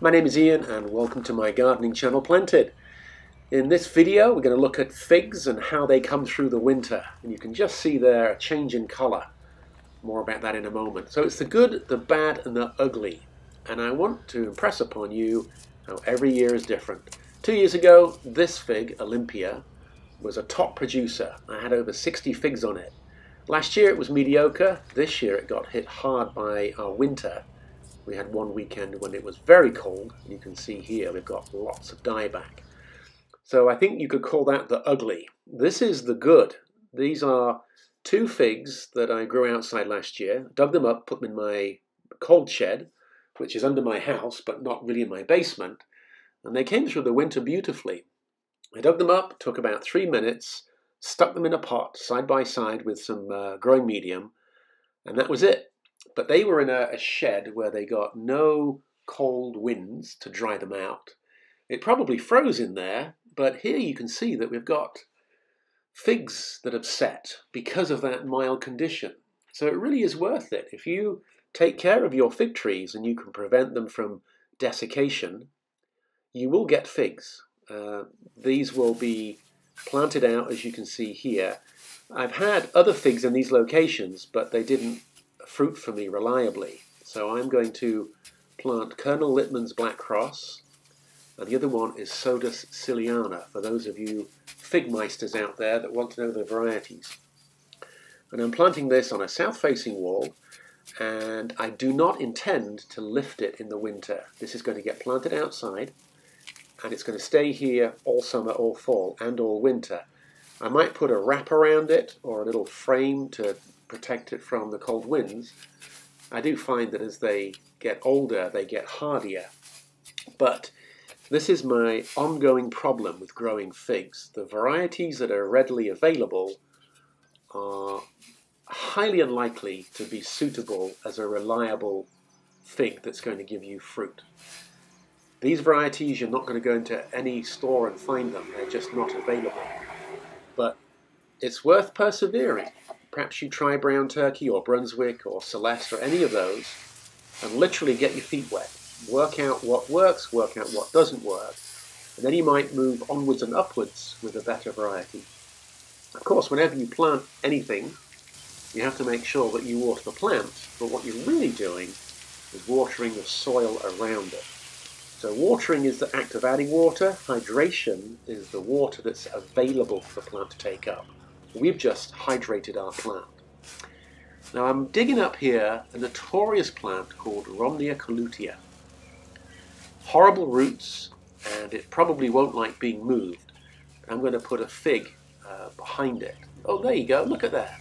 My name is Ian and welcome to my gardening channel Planted. In this video we're going to look at figs and how they come through the winter, and you can just see there a change in colour. More about that in a moment. So it's the good, the bad and the ugly, and I want to impress upon you how every year is different. 2 years ago this fig, Olympia, was a top producer. I had over 60 figs on it. Last year it was mediocre. This year it got hit hard by our winter. We had one weekend when it was very cold, and you can see here we've got lots of dieback. So I think you could call that the ugly. This is the good. These are 2 figs that I grew outside last year, dug them up, put them in my cold shed, which is under my house but not really in my basement, and they came through the winter beautifully. I dug them up, took about 3 minutes, stuck them in a pot side by side with some growing medium, and that was it. But they were in a shed where they got no cold winds to dry them out. It probably froze in there, but here you can see that we've got figs that have set because of that mild condition. So it really is worth it. If you take care of your fig trees and you can prevent them from desiccation, you will get figs. These will be planted out, as you can see here. I've had other figs in these locations, but they didn't fruit for me reliably. So I'm going to plant Colonel Littman's Black Cross, and the other one is Sodus Ciliana, for those of you figmeisters out there that want to know the varieties. And I'm planting this on a south-facing wall, and I do not intend to lift it in the winter. This is going to get planted outside, and it's going to stay here all summer, all fall, and all winter. I might put a wrap around it or a little frame to protect it from the cold winds. I do find that as they get older, they get hardier. But this is my ongoing problem with growing figs. The varieties that are readily available are highly unlikely to be suitable as a reliable fig that's going to give you fruit. These varieties, you're not going to go into any store and find them. They're just not available. But it's worth persevering. Perhaps you try Brown Turkey or Brunswick or Celeste or any of those and literally get your feet wet. Work out what works, work out what doesn't work, and then you might move onwards and upwards with a better variety. Of course, whenever you plant anything, you have to make sure that you water the plant, but what you're really doing is watering the soil around it. So watering is the act of adding water. Hydration is the water that's available for the plant to take up. We've just hydrated our plant. Now I'm digging up here a notorious plant called Rhomdia collutea. Horrible roots, and it probably won't like being moved. I'm going to put a fig behind it. Oh, there you go, look at that.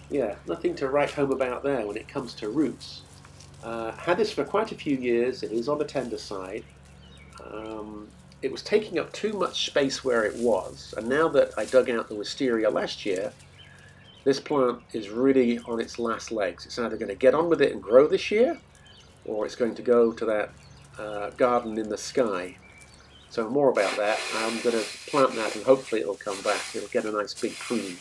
Yeah, nothing to write home about there when it comes to roots. Had this for quite a few years. It is on the tender side. It was taking up too much space where it was, and now that I dug out the wisteria last year, this plant is really on its last legs. It's either going to get on with it and grow this year, or it's going to go to that garden in the sky. So more about that. I'm going to plant that and hopefully it'll come back. It'll get a nice big prune.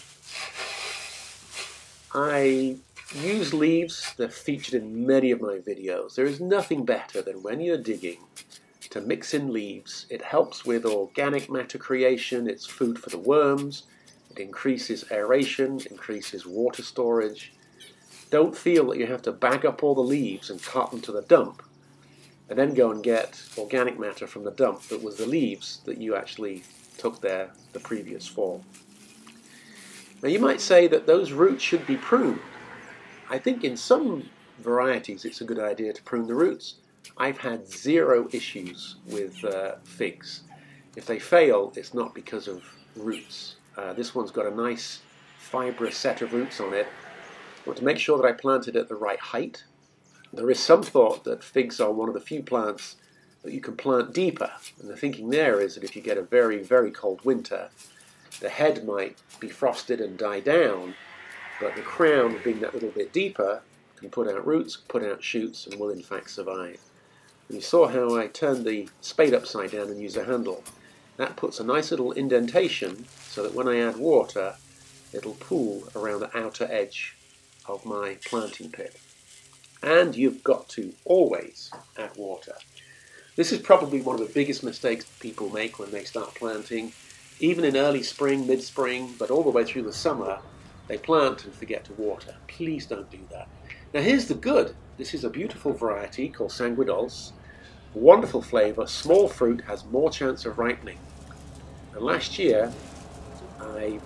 I use leaves. They're featured in many of my videos. There is nothing better than when you're digging to mix in leaves. It helps with organic matter creation. It's food for the worms. It increases aeration, increases water storage. Don't feel that you have to bag up all the leaves and cart them to the dump and then go and get organic matter from the dump that was the leaves that you actually took there the previous fall. Now you might say that those roots should be pruned. I think in some varieties it's a good idea to prune the roots. I've had 0 issues with figs. If they fail, it's not because of roots. This one's got a nice fibrous set of roots on it. I want to make sure that I plant it at the right height. There is some thought that figs are one of the few plants that you can plant deeper. And the thinking there is that if you get a very, very cold winter, the head might be frosted and die down, but the crown, being that little bit deeper, can put out roots, put out shoots, and will in fact survive. And you saw how I turned the spade upside down and used a handle. That puts a nice little indentation so that when I add water, it'll pool around the outer edge of my planting pit. And you've got to always add water. This is probably one of the biggest mistakes people make when they start planting. Even in early spring, mid-spring, but all the way through the summer, they plant and forget to water. Please don't do that. Now here's the good. This is a beautiful variety called Sangue Dulce. Wonderful flavour, small fruit, has more chance of ripening. And last year, I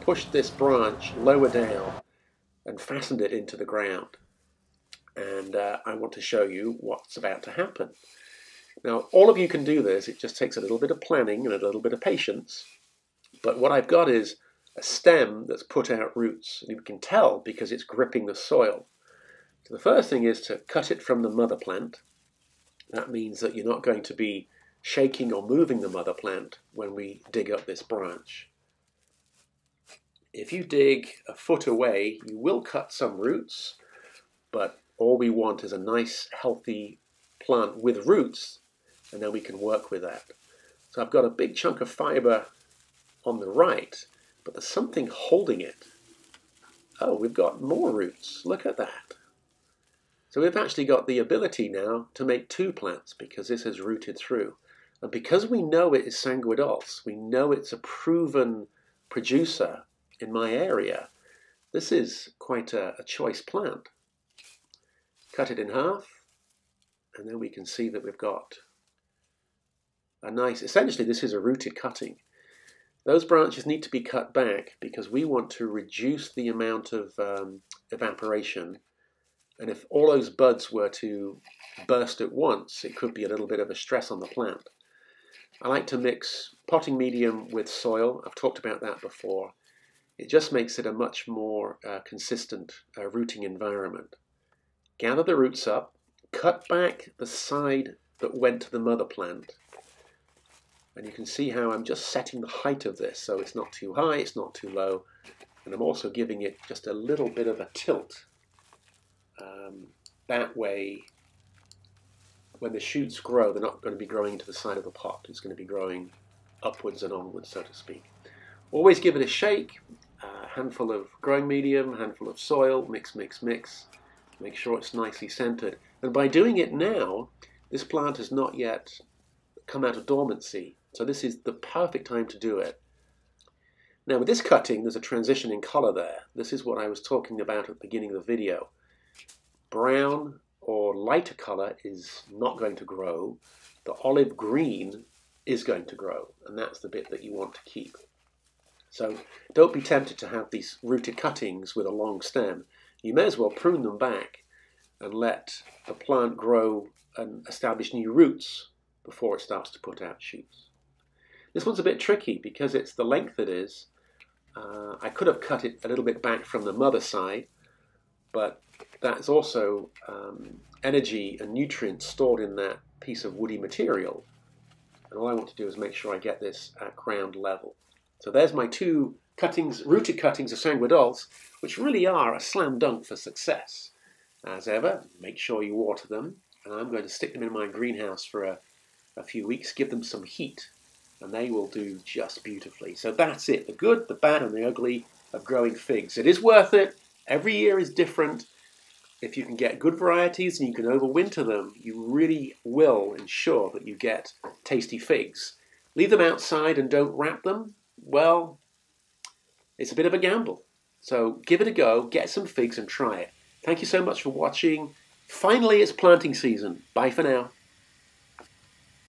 pushed this branch lower down and fastened it into the ground. And I want to show you what's about to happen. Now, all of you can do this. It just takes a little bit of planning and a little bit of patience. But what I've got is a stem that's put out roots. And you can tell because it's gripping the soil. So the first thing is to cut it from the mother plant. That means that you're not going to be shaking or moving the mother plant when we dig up this branch. If you dig a foot away, you will cut some roots, but all we want is a nice, healthy plant with roots, and then we can work with that. So I've got a big chunk of fiber on the right, but there's something holding it. Oh, we've got more roots. Look at that. So we've actually got the ability now to make two plants because this has rooted through. And because we know it is Sangue Dulce, we know it's a proven producer in my area, this is quite a choice plant. Cut it in half, and then we can see that we've got a nice, essentially this is a rooted cutting. Those branches need to be cut back because we want to reduce the amount of evaporation. And if all those buds were to burst at once, it could be a little bit of a stress on the plant. I like to mix potting medium with soil. I've talked about that before. It just makes it a much more consistent rooting environment. Gather the roots up, cut back the side that went to the mother plant. And you can see how I'm just setting the height of this so it's not too high, it's not too low. And I'm also giving it just a little bit of a tilt. That way, when the shoots grow, they're not going to be growing into the side of the pot. It's going to be growing upwards and onwards, so to speak. Always give it a shake. A handful of growing medium, handful of soil, mix, mix, mix. Make sure it's nicely centered. And by doing it now, this plant has not yet come out of dormancy. So this is the perfect time to do it. Now with this cutting, there's a transition in color there. This is what I was talking about at the beginning of the video. Brown or lighter color is not going to grow. The olive green is going to grow, and that's the bit that you want to keep. So don't be tempted to have these rooted cuttings with a long stem. You may as well prune them back and let the plant grow and establish new roots before it starts to put out shoots. This one's a bit tricky because it's the length it is. I could have cut it a little bit back from the mother side, but that's also energy and nutrients stored in that piece of woody material. And all I want to do is make sure I get this at ground level. So there's my two cuttings, rooted cuttings of Sangue Dulce, which really are a slam dunk for success. As ever, make sure you water them. And I'm going to stick them in my greenhouse for a few weeks, give them some heat, and they will do just beautifully. So that's it, the good, the bad, and the ugly of growing figs. It is worth it. Every year is different. If you can get good varieties and you can overwinter them, you really will ensure that you get tasty figs. Leave them outside and don't wrap them, well, it's a bit of a gamble. So give it a go, get some figs and try it. Thank you so much for watching. Finally, it's planting season. Bye for now.